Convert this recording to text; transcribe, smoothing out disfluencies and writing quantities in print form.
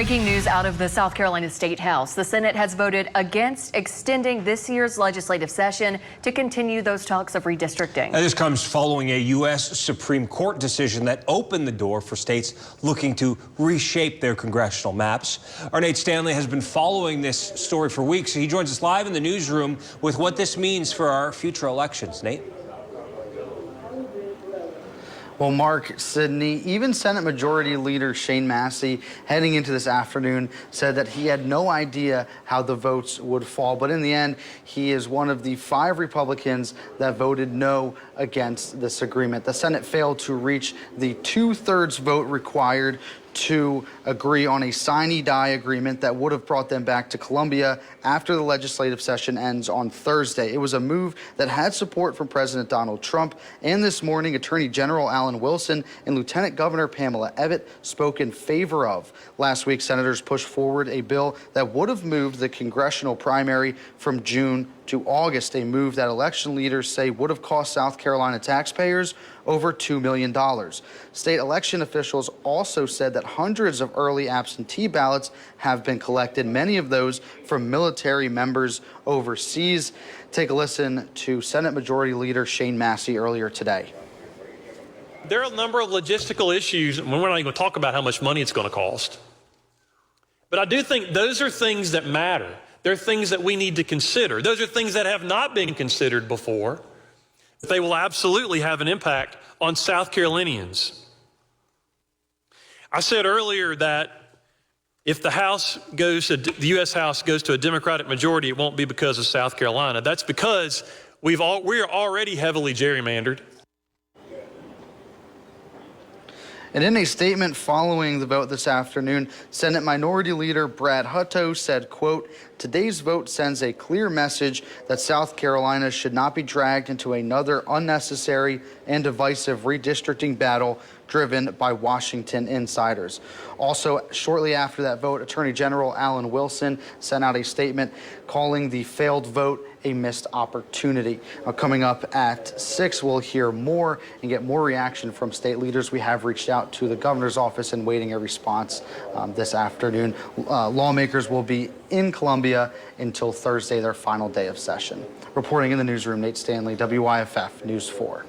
Breaking news out of the South Carolina State House. The Senate has voted against extending this year's legislative session to continue those talks of redistricting. Now, this comes following a U.S. Supreme Court decision that opened the door for states looking to reshape their congressional maps. Our Nate Stanley has been following this story for weeks. He joins us live in the newsroom with what this means for our future elections. Nate? Well, Mark, Sydney, even Senate Majority Leader Shane Massey, heading into this afternoon, said that he had no idea how the votes would fall. But in the end, he is one of the 5 Republicans that voted no against this agreement. The Senate failed to reach the 2/3 vote required to agree on a sine-die agreement that would have brought them back to Columbia after the legislative session ends on Thursday. It was a move that had support from President Donald Trump, and this morning Attorney General Alan Wilson and Lieutenant Governor Pamela Evette spoke in favor of. Last week, senators pushed forward a bill that would have moved the congressional primary from June to August, a move that election leaders say would have cost South Carolina taxpayers over $2 million. State election officials also said that hundreds of early absentee ballots have been collected, many of those from military members overseas. Take a listen to Senate Majority Leader Shane Massey earlier today. There are a number of logistical issues, and we're not even going to talk about how much money it's going to cost. But I do think those are things that matter. They're things that we need to consider. Those are things that have not been considered before. They will absolutely have an impact on South Carolinians. I said earlier that if the U.S. House goes to a Democratic majority, it won't be because of South Carolina. That's because we are already heavily gerrymandered. And in a statement following the vote this afternoon, Senate Minority Leader Brad Hutto said, quote, "Today's vote sends a clear message that South Carolina should not be dragged into another unnecessary and divisive redistricting battle driven by Washington insiders." Also, shortly after that vote, Attorney General Alan Wilson sent out a statement calling the failed vote a missed opportunity. Coming up at 6, we'll hear more and get more reaction from state leaders. We have reached out to the governor's office and waiting a response this afternoon. Lawmakers will be in Columbia until Thursday, their final day of session. Reporting in the newsroom, Nate Stanley, WYFF News 4.